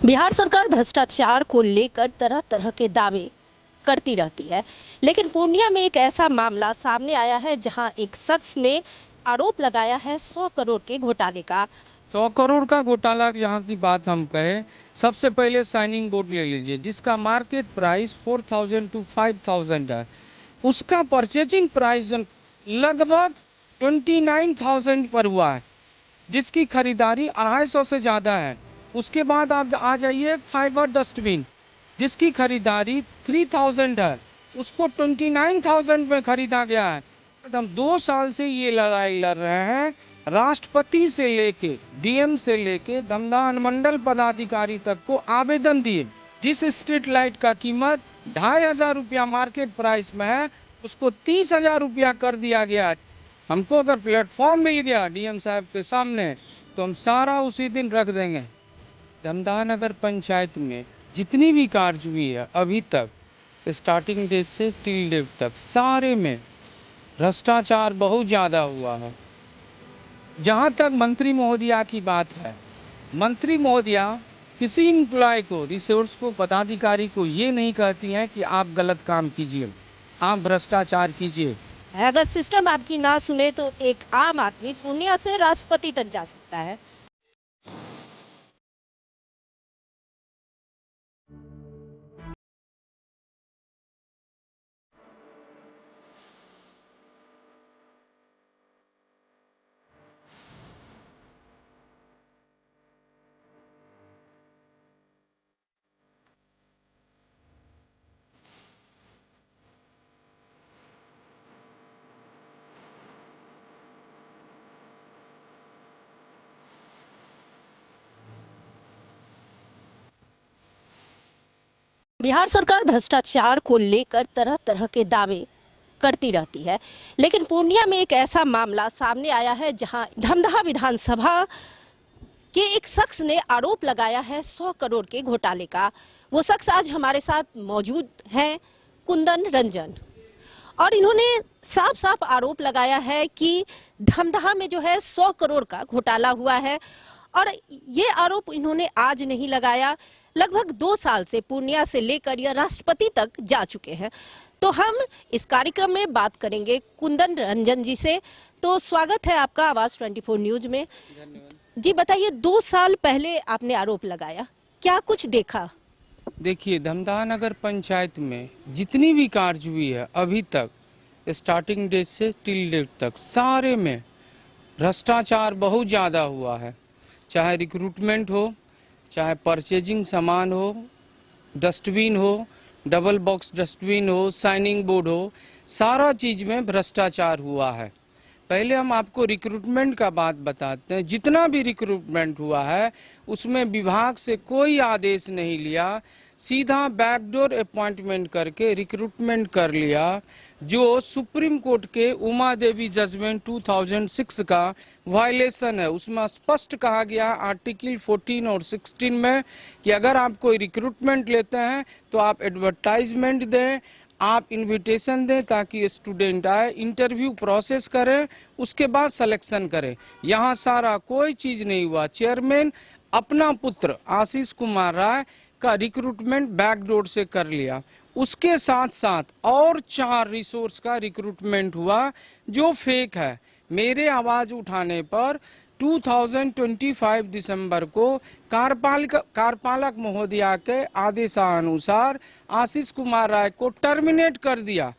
बिहार सरकार भ्रष्टाचार को लेकर तरह तरह के दावे करती रहती है, लेकिन पूर्णिया में एक ऐसा मामला सामने आया है जहां एक शख्स ने आरोप लगाया है 100 करोड़ के घोटाले का। 100 करोड़ का घोटाला यहाँ की बात हम कहें, सबसे पहले साइनिंग बोर्ड ले लीजिए जिसका मार्केट प्राइस 4000 to 5000 है। उसका परचेजिंग प्राइस लगभग 29000 पर हुआ है, जिसकी खरीदारी 250 से ज़्यादा है। उसके बाद आप आ जाइए फाइबर डस्टबिन, जिसकी खरीदारी 3000 है, उसको 29000 में खरीदा गया है। हम 2 साल से ये लड़ाई लड़ रहे हैं, राष्ट्रपति से लेके डीएम से लेके दमदमा अनुमंडल पदाधिकारी तक को आवेदन दिए। जिस स्ट्रीट लाइट का कीमत 2500 रुपया मार्केट प्राइस में है, उसको 30,000 रुपया कर दिया गया। हमको अगर प्लेटफॉर्म मिल गया डीएम साहब के सामने तो हम सारा उसी दिन रख देंगे। दमदमा नगर पंचायत में जितनी भी कार्य हुई है अभी तक, स्टार्टिंग डेट से टिल डेट तक, सारे में भ्रष्टाचार बहुत ज़्यादा हुआ है। जहाँ तक मंत्री महोदया की बात है, मंत्री महोदया किसी एम्प्लॉय को, रिसोर्स को, पदाधिकारी को ये नहीं कहती हैं कि आप गलत काम कीजिए, आप भ्रष्टाचार कीजिए। अगर सिस्टम आपकी ना सुने तो एक आम आदमी पूर्णिया से राष्ट्रपति तक जा सकता है। बिहार सरकार भ्रष्टाचार को लेकर तरह तरह के दावे करती रहती है, लेकिन पूर्णिया में एक ऐसा मामला सामने आया है जहां धमदाहा विधानसभा कि एक शख्स ने आरोप लगाया है 100 करोड़ के घोटाले का। वो शख्स आज हमारे साथ मौजूद हैं, कुंदन रंजन, और इन्होंने साफ साफ आरोप लगाया है कि धमदाहा में जो है 100 करोड़ का घोटाला हुआ है। और ये आरोप इन्होंने आज नहीं लगाया, लगभग 2 साल से पूर्णिया से लेकर यह राष्ट्रपति तक जा चुके हैं। तो हम इस कार्यक्रम में बात करेंगे कुंदन रंजन जी से। तो स्वागत है आपका आवाज 24 न्यूज में। जी बताइए, 2 साल पहले आपने आरोप लगाया, क्या कुछ देखा? देखिए, दमदमा नगर पंचायत में जितनी भी कार्य हुई है अभी तक, स्टार्टिंग डेट से टिल डेट तक, सारे में भ्रष्टाचार बहुत ज़्यादा हुआ है। चाहे रिक्रूटमेंट हो, चाहे परचेजिंग सामान हो, डस्टबिन हो, डबल बॉक्स डस्टबिन हो, साइनिंग बोर्ड हो, सारा चीज़ में भ्रष्टाचार हुआ है। पहले हम आपको रिक्रूटमेंट का बात बताते हैं। जितना भी रिक्रूटमेंट हुआ है उसमें विभाग से कोई आदेश नहीं लिया, सीधा बैकडोर अपॉइंटमेंट करके रिक्रूटमेंट कर लिया, जो सुप्रीम कोर्ट के उमा देवी जजमेंट 2006 का वायलेशन है। उसमें स्पष्ट कहा गया आर्टिकल 14 और 16 में कि अगर आप कोई रिक्रूटमेंट लेते हैं तो आप एडवर्टाइजमेंट दें, आप इनविटेशन दें ताकि स्टूडेंट आए, इंटरव्यू प्रोसेस करें, उसके बाद सिलेक्शन करें। यहाँ सारा कोई चीज नहीं हुआ। चेयरमैन अपना पुत्र आशीष कुमार राय का रिक्रूटमेंट बैकडोर से कर लिया। उसके साथ साथ और 4 रिसोर्स का रिक्रूटमेंट हुआ जो फेक है। मेरे आवाज उठाने पर 2025 दिसंबर को कार्यपालक महोदया के आदेशानुसार आशीष कुमार राय को टर्मिनेट कर दिया।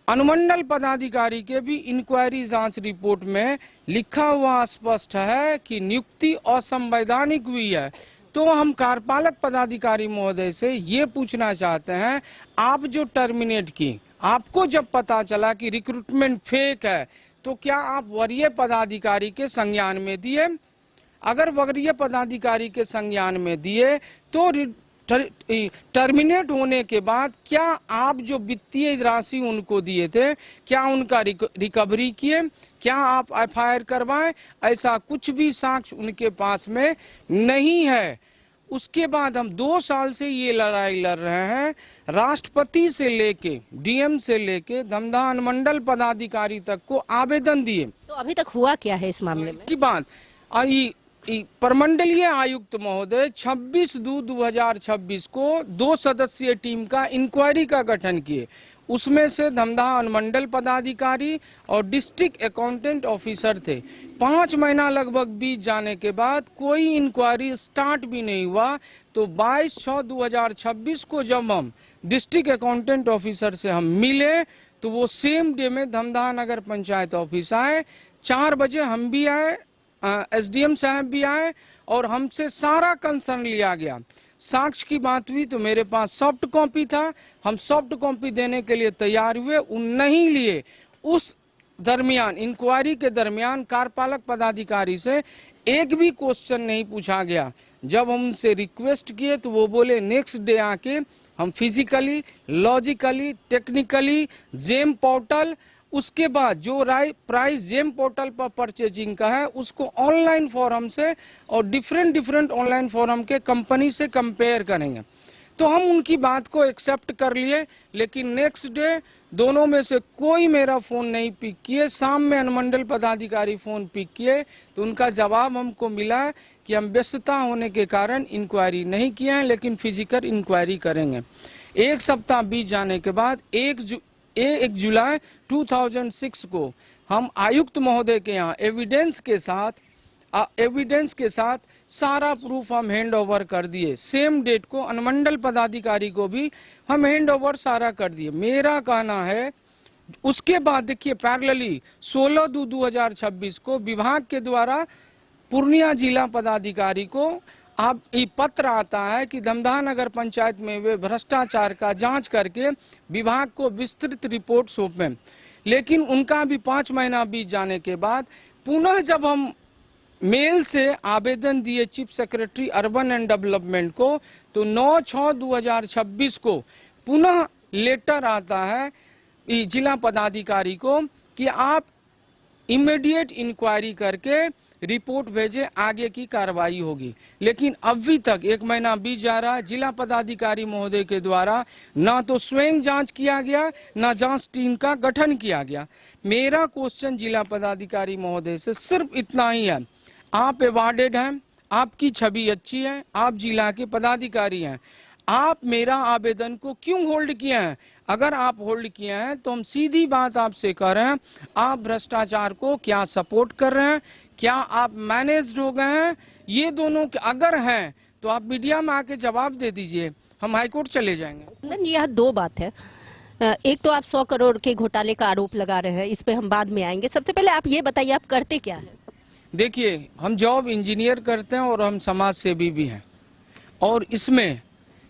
अनुमंडल पदाधिकारी के भी इंक्वायरी जांच रिपोर्ट में लिखा हुआ स्पष्ट है कि नियुक्ति असंवैधानिक हुई है। तो हम कार्यपालक पदाधिकारी महोदय से ये पूछना चाहते हैं, आप जो टर्मिनेट की, आपको जब पता चला कि रिक्रूटमेंट फेक है, तो क्या आप वरीय पदाधिकारी के संज्ञान में दिए? अगर वरीय पदाधिकारी के संज्ञान में दिए तो टर्मिनेट होने के बाद क्या आप जो वित्तीय राशि उनको दिए थे, क्या उनका रिकवरी किए? क्या आप एफआईआर करवाएं? ऐसा कुछ भी साक्ष्य उनके पास में नहीं है। उसके बाद हम 2 साल से ये लड़ाई लड़ रहे हैं, राष्ट्रपति से लेके डीएम से लेके दमदमा अनुमंडल पदाधिकारी तक को आवेदन दिए। तो अभी तक हुआ क्या है इस मामले में? इसकी बात आई, प्रमंडलीय आयुक्त महोदय 26/2/2026 को 2 सदस्यीय टीम का इंक्वायरी का गठन किए। उसमें से धमदाहा अनुमंडल पदाधिकारी और डिस्ट्रिक्ट अकाउंटेंट ऑफिसर थे। 5 महीना लगभग बीत जाने के बाद कोई इंक्वायरी स्टार्ट भी नहीं हुआ। तो 22/6/2026 को जब हम डिस्ट्रिक्ट अकाउंटेंट ऑफिसर से हम मिले तो वो सेम डे में धमदाहा नगर पंचायत ऑफिस आए। 4 बजे हम भी आए, एसडीएम साहब भी आए और हमसे सारा कंसर्न लिया गया। साक्ष्य की बात हुई तो मेरे पास सॉफ्ट कॉपी था, हम सॉफ्ट कॉपी देने के लिए तैयार हुए, उन नहीं लिए। उस दरमियान इंक्वायरी के दरमियान कार्यपालक पदाधिकारी से एक भी क्वेश्चन नहीं पूछा गया। जब हम उनसे रिक्वेस्ट किए तो वो बोले नेक्स्ट डे आके हम physically, logically, technically GeM portal, उसके बाद जो प्राइस जेम पोर्टल पर परचेजिंग का है उसको ऑनलाइन फॉरम से और डिफरेंट ऑनलाइन फॉरम के कंपनी से कंपेयर करेंगे। तो हम उनकी बात को एक्सेप्ट कर लिए, लेकिन नेक्स्ट डे दोनों में से कोई मेरा फोन नहीं पिक किए। शाम में अनुमंडल पदाधिकारी फोन पिक किए तो उनका जवाब हमको मिला कि हम व्यस्तता होने के कारण इंक्वायरी नहीं किए हैं, लेकिन फिजिकल इंक्वायरी करेंगे। 1 सप्ताह बीत जाने के बाद 1 जुलाई 2006 को हम आयुक्त महोदय के यहाँ एविडेंस के साथ सारा प्रूफ हम हैंड ओवर कर दिए। सेम डेट को अनुमंडल पदाधिकारी को भी हम हैंड ओवर सारा कर दिए। मेरा कहना है उसके बाद देखिए पैरेलली 16/2/2026 को विभाग के द्वारा पूर्णिया जिला पदाधिकारी को अब ये पत्र आता है कि धमदाहा नगर पंचायत में वे भ्रष्टाचार का जांच करके विभाग को विस्तृत रिपोर्ट सौंपें। लेकिन उनका भी 5 महीना बीत जाने के बाद पुनः जब हम मेल से आवेदन दिए chief secretary urban and development को तो 9/6/2026 को पुनः लेटर आता है जिला पदाधिकारी को कि आप इमीडिएट इंक्वायरी करके रिपोर्ट भेजे, आगे की कार्रवाई होगी। लेकिन अभी तक 1 महीना बीत जा रहा है, जिला पदाधिकारी महोदय के द्वारा ना तो स्वयं जांच किया गया, ना जांच टीम का गठन किया गया। मेरा क्वेश्चन जिला पदाधिकारी महोदय से सिर्फ इतना ही है, आप अवार्डेड हैं, आपकी छवि अच्छी है, आप जिला के पदाधिकारी हैं, आप मेरा आवेदन को क्यों होल्ड किए हैं? अगर आप होल्ड किए हैं तो हम सीधी बात आपसे कर रहे हैं, आप भ्रष्टाचार को क्या सपोर्ट कर रहे हैं, क्या आप मैनेज्ड हो गए हैं? ये दोनों अगर हैं तो आप मीडिया में आके जवाब दे दीजिए, हम हाईकोर्ट चले जाएंगे। यह 2 बात है। एक तो आप 100 करोड़ के घोटाले का आरोप लगा रहे हैं, इस पे हम बाद में आएंगे। सबसे पहले आप ये बताइए आप करते क्या है? देखिए, हम जॉब इंजीनियर करते हैं और हम समाज सेवी भी हैं और इसमें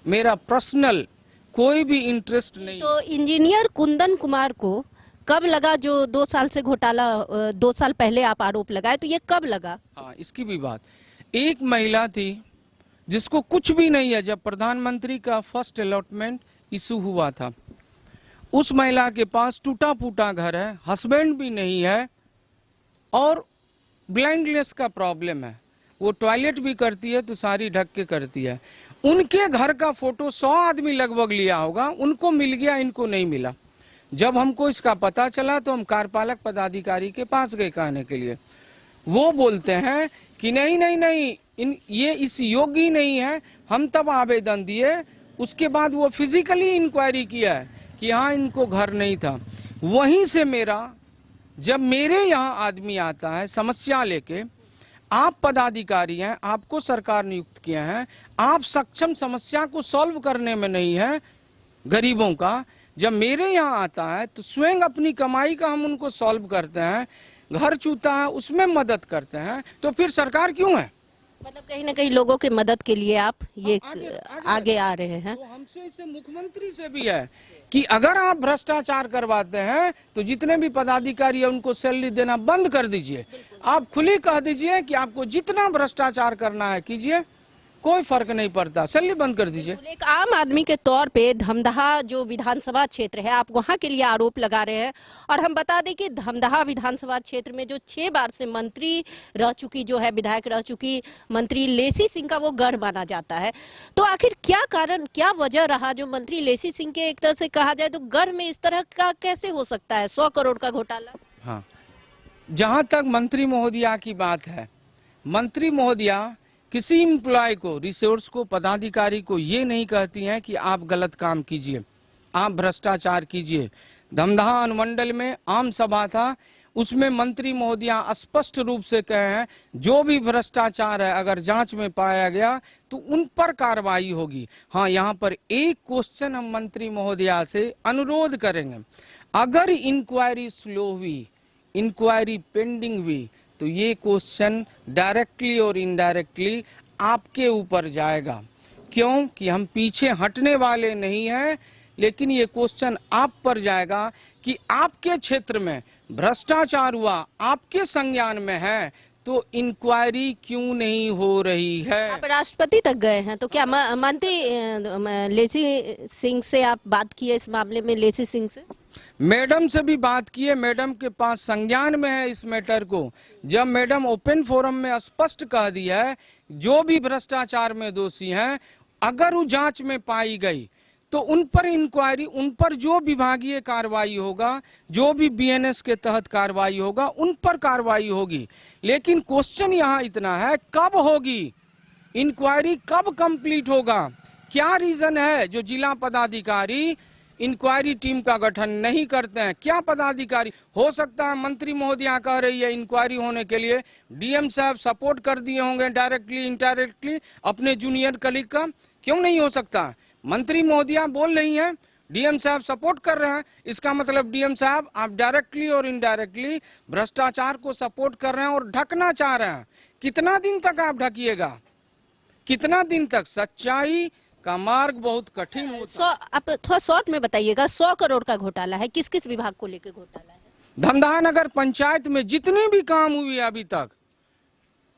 मेरा पर्सनल कोई भी इंटरेस्ट नहीं। तो इंजीनियर कुंदन कुमार को कब लगा जो 2 साल से घोटाला 2 साल पहले आप आरोप लगाए, तो ये कब लगा? हाँ, इसकी भी बात। एक महिला थी जिसको कुछ भी नहीं है, जब प्रधानमंत्री का फर्स्ट अलॉटमेंट इशू हुआ था, उस महिला के पास टूटा फूटा घर है, हस्बैंड भी नहीं है और ब्लाइंडनेस का प्रॉब्लम है। वो टॉयलेट भी करती है तो सारी ढक के करती है। उनके घर का फोटो 100 आदमी लगभग लिया होगा, उनको मिल गया, इनको नहीं मिला। जब हमको इसका पता चला तो हम कार्यपालक पदाधिकारी के पास गए कहने के लिए। वो बोलते हैं कि नहीं, ये इस योग्य ही नहीं है। हम तब आवेदन दिए, उसके बाद वो फिजिकली इंक्वायरी किया है कि हाँ इनको घर नहीं था। वहीं से जब मेरे यहाँ आदमी आता है समस्या लेके, आप पदाधिकारी हैं, आपको सरकार नियुक्त किया है, आप सक्षम समस्या को सॉल्व करने में नहीं है गरीबों का, जब मेरे यहाँ आता है तो स्वयं अपनी कमाई का हम उनको सॉल्व करते हैं, घर चूता है उसमें मदद करते हैं, तो फिर सरकार क्यों है? मतलब कहीं ना कहीं लोगों के मदद के लिए आप ये आगे आ रहे हैं। तो हमसे इसे मुख्यमंत्री से भी है कि अगर आप भ्रष्टाचार करवाते हैं तो जितने भी पदाधिकारी है उनको सैलरी देना बंद कर दीजिए। आप खुली कह दीजिए कि आपको जितना भ्रष्टाचार करना है कीजिए, कोई फर्क नहीं पड़ता, सैलरी बंद कर दीजिए। एक आम आदमी के तौर पे धमदाहा जो विधानसभा क्षेत्र है, आप वहां के लिए आरोप लगा रहे हैं। और हम बता दें कि धमदाहा विधानसभा क्षेत्र में जो 6 बार से मंत्री रह चुकी, जो है विधायक रह चुकी मंत्री लेसी सिंह का वो गढ़ माना जाता है। तो आखिर क्या कारण, क्या वजह रहा जो मंत्री लेसी सिंह के एक तरह से कहा जाए तो गढ़ में इस तरह का कैसे हो सकता है 100 करोड़ का घोटाला? हाँ, जहाँ तक मंत्री महोदया की बात है, मंत्री महोदया किसी एम्प्लॉय को, रिसोर्स को, पदाधिकारी को ये नहीं कहती हैं कि आप गलत काम कीजिए, आप भ्रष्टाचार कीजिए। धमदाहा अनुमंडल में आम सभा था, उसमें मंत्री महोदया स्पष्ट रूप से कहे हैं जो भी भ्रष्टाचार है अगर जांच में पाया गया तो उन पर कार्रवाई होगी। हाँ, यहाँ पर एक क्वेश्चन हम मंत्री महोदया से अनुरोध करेंगे, अगर इंक्वायरी स्लो हुई, इंक्वायरी पेंडिंग हुई, तो ये क्वेश्चन डायरेक्टली और इनडायरेक्टली आपके ऊपर जाएगा। क्यों कि हम पीछे हटने वाले नहीं हैं, लेकिन ये क्वेश्चन आप पर जाएगा कि आपके क्षेत्र में भ्रष्टाचार हुआ, आपके संज्ञान में है, तो इंक्वायरी क्यों नहीं हो रही है। आप राष्ट्रपति तक गए हैं, तो क्या मंत्री लेसी सिंह से आप बात किए इस मामले में? लेसी सिंह से, मैडम से भी बात की है, मैडम के पास संज्ञान में है इस मैटर को। जब मैडम ओपन फोरम में स्पष्ट कह दिया है जो भी भ्रष्टाचार में दोषी हैं अगर वो जांच में पाई गई तो उन पर इंक्वायरी, उन पर जो विभागीय कार्रवाई होगा, जो भी बीएनएस के तहत कार्रवाई होगा, उन पर कार्रवाई होगी। लेकिन क्वेश्चन यहाँ इतना है, कब होगी इंक्वायरी, कब कंप्लीट होगा? क्या रीजन है जो जिला पदाधिकारी इंक्वायरी टीम का गठन नहीं करते हैं? क्या पदाधिकारी, हो सकता है मंत्री महोदया कह रही है इंक्वायरी होने के लिए डीएम साहब सपोर्ट कर दिए होंगे डायरेक्टली इनडायरेक्टली अपने जूनियर कलीग का, क्यों नहीं हो सकता? मंत्री महोदया बोल रही हैं डीएम साहब सपोर्ट कर रहे हैं, इसका मतलब डीएम साहब आप डायरेक्टली और इनडायरेक्टली भ्रष्टाचार को सपोर्ट कर रहे हैं और ढकना चाह रहे हैं। कितना दिन तक आप ढकिएगा, कितना दिन तक? सच्चाई का मार्ग बहुत कठिन होता है। आप थोड़ा शॉर्ट में बताइएगा, 100 करोड़ का घोटाला है, किस किस विभाग को लेकर घोटाला है? धमदाहा नगर पंचायत में जितनी भी काम हुई है अभी तक,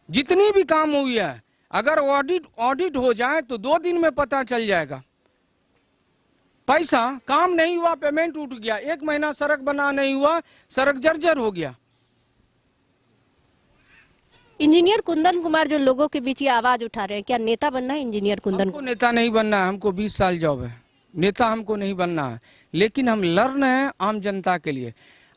जितनी भी काम हुई है, अगर ऑडिट हो जाए तो 2 दिन में पता चल जाएगा। पैसा, काम नहीं हुआ, पेमेंट उठ गया, 1 महीना सड़क बना नहीं हुआ, सड़क जर्जर हो गया। इंजीनियर कुंदन कुमार जो लोगों के बीच ये आवाज उठा रहे हैं, क्या नेता बनना है इंजीनियर कुंदन? हमको नेता नहीं बनना है, हमको 20 साल जॉब है, नेता हमको नहीं बनना है। लेकिन हम लड़ रहे हैं आम जनता के लिए।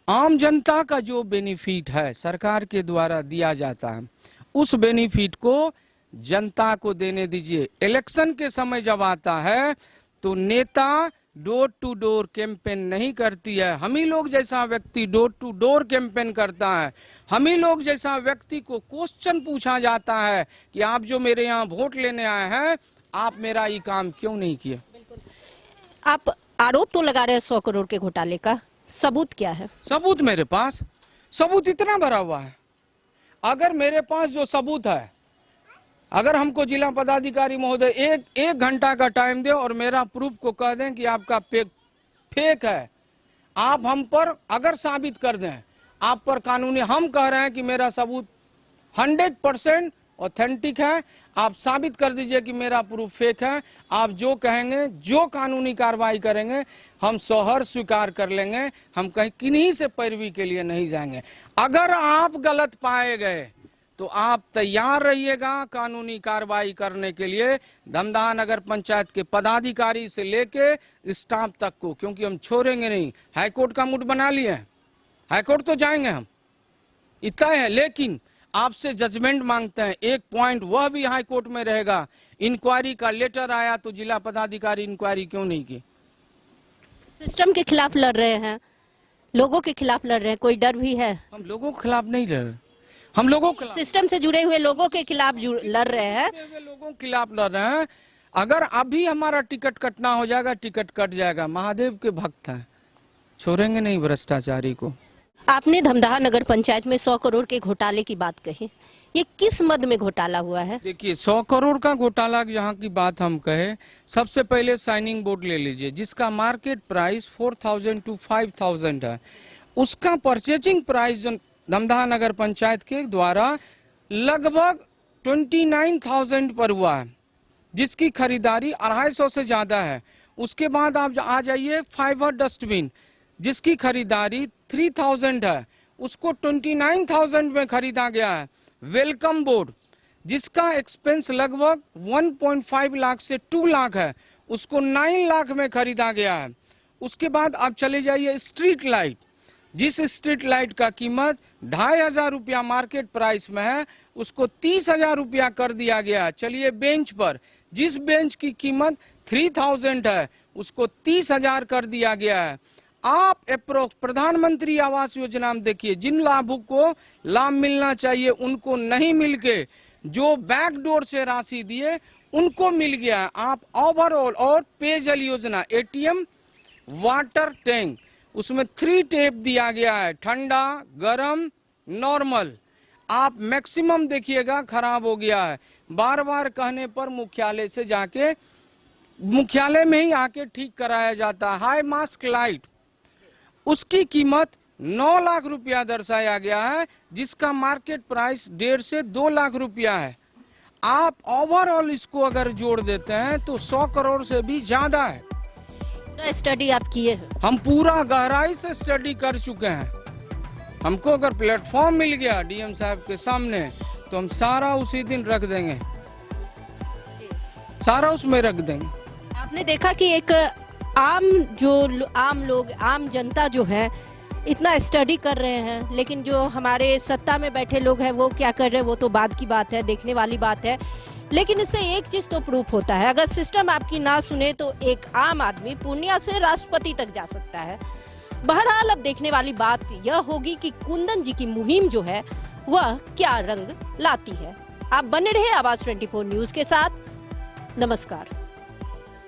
आम जनता का जो बेनिफिट है सरकार के द्वारा दिया जाता है, उस बेनिफिट को जनता को देने दीजिए। इलेक्शन के समय जब आता है तो नेता डोर टू डोर कैंपेन नहीं करती है, हम ही लोग जैसा व्यक्ति डोर टू डोर कैंपेन करता है। हम ही लोग जैसा व्यक्ति को क्वेश्चन पूछा जाता है कि आप जो मेरे यहाँ वोट लेने आए हैं, आप मेरा ये काम क्यों नहीं किए। आप आरोप तो लगा रहे हैं 100 करोड़ के घोटाले का, सबूत क्या है? सबूत मेरे पास, सबूत इतना भरा हुआ है। अगर मेरे पास जो सबूत है, अगर हमको जिला पदाधिकारी महोदय एक घंटा का टाइम दे और मेरा प्रूफ को कह दें कि आपका फेक है, आप हम पर अगर साबित कर दें, आप पर कानूनी, हम कह रहे हैं कि मेरा सबूत 100% ऑथेंटिक है, आप साबित कर दीजिए कि मेरा प्रूफ फेक है। आप जो कहेंगे, जो कानूनी कार्रवाई करेंगे, हम सहर्ष स्वीकार कर लेंगे। हम कहीं किन्हीं से पैरवी के लिए नहीं जाएंगे। अगर आप गलत पाए गए तो आप तैयार रहिएगा कानूनी कार्रवाई करने के लिए, धमदाहा नगर पंचायत के पदाधिकारी से लेके स्टाफ तक को, क्योंकि हम छोड़ेंगे नहीं। हाईकोर्ट का मूड बना लिए हैं, हाईकोर्ट तो जाएंगे हम, इतना है। लेकिन आपसे जजमेंट मांगते हैं, एक पॉइंट वह भी हाईकोर्ट में रहेगा। इंक्वायरी का लेटर आया तो जिला पदाधिकारी इंक्वायरी क्यों नहीं की? सिस्टम के खिलाफ लड़ रहे हैं, लोगों के खिलाफ लड़ रहे हैं, कोई डर भी है? हम लोगों के खिलाफ नहीं लड़ रहे, हम लोगों के सिस्टम से जुड़े हुए लोगों के खिलाफ लड़ रहे हैं। लोगों के खिलाफ लड़ रहे हैं। अगर अभी हमारा टिकट कटना हो जाएगा, टिकट कट जाएगा। महादेव के भक्त हैं, छोड़ेंगे नहीं भ्रष्टाचारी को। आपने धमदाहा नगर पंचायत में 100 करोड़ के घोटाले की बात कही, ये किस मद में घोटाला हुआ है? देखिए, 100 करोड़ का घोटाला जहाँ की बात हम कहे, सबसे पहले साइनिंग बोर्ड ले लीजिए, जिसका मार्केट प्राइस 4000 to 5000 है। उसका परचेजिंग प्राइस जो धमदाहा नगर पंचायत के द्वारा लगभग 29,000 पर हुआ है, जिसकी खरीदारी 250 से ज्यादा है। उसके बाद आप आ जाइए फाइबर डस्टबिन, जिसकी खरीदारी 3000 है, उसको 29,000 में खरीदा गया है। वेलकम बोर्ड, जिसका एक्सपेंस लगभग 1.5 लाख से 2 लाख है, उसको 9 लाख में खरीदा गया है। उसके बाद आप चले जाइए स्ट्रीट लाइट, जिस स्ट्रीट लाइट का कीमत 2500 रुपया मार्केट प्राइस में है, उसको 30,000 रुपया कर दिया गया। चलिए बेंच पर, जिस बेंच की कीमत 3,000 है उसको 30,000 कर दिया गया है। आप अप्रोक्स प्रधानमंत्री आवास योजना में देखिए, जिन लाभुक को लाभ मिलना चाहिए उनको नहीं मिल के जो बैकडोर से राशि दिए उनको मिल गया है। आप ओवरऑल और पेयजल योजना, एटीएम, वाटर टैंक, उसमें 3 टैप दिया गया है, ठंडा, गरम, नॉर्मल। आप मैक्सिमम देखिएगा खराब हो गया है। बार बार कहने पर मुख्यालय से जाके, मुख्यालय में ही आके ठीक कराया जाता है। हाई मास्क लाइट, उसकी कीमत 9 लाख रुपया दर्शाया गया है, जिसका मार्केट प्राइस 1.5 से 2 लाख रुपया है। आप ओवरऑल इसको अगर जोड़ देते हैं तो 100 करोड़ से भी ज्यादा है। स्टडी आप किए हैं? हम पूरा गहराई से स्टडी कर चुके हैं। हमको अगर प्लेटफॉर्म मिल गया डीएम साहब के सामने तो हम सारा उसी दिन रख देंगे, सारा उसमें रख देंगे। आपने देखा कि एक आम लोग, आम जनता जो है इतना स्टडी कर रहे हैं, लेकिन जो हमारे सत्ता में बैठे लोग हैं वो क्या कर रहे हैं वो तो बाद की बात है, देखने वाली बात है। लेकिन इससे एक चीज तो प्रूफ होता है, अगर सिस्टम आपकी ना सुने तो एक आम आदमी पूर्णिया से राष्ट्रपति तक जा सकता है। बहरहाल अब देखने वाली बात यह होगी कि कुंदन जी की मुहिम जो है वह क्या रंग लाती है। आप बने रहे आवाज 24 न्यूज के साथ। नमस्कार।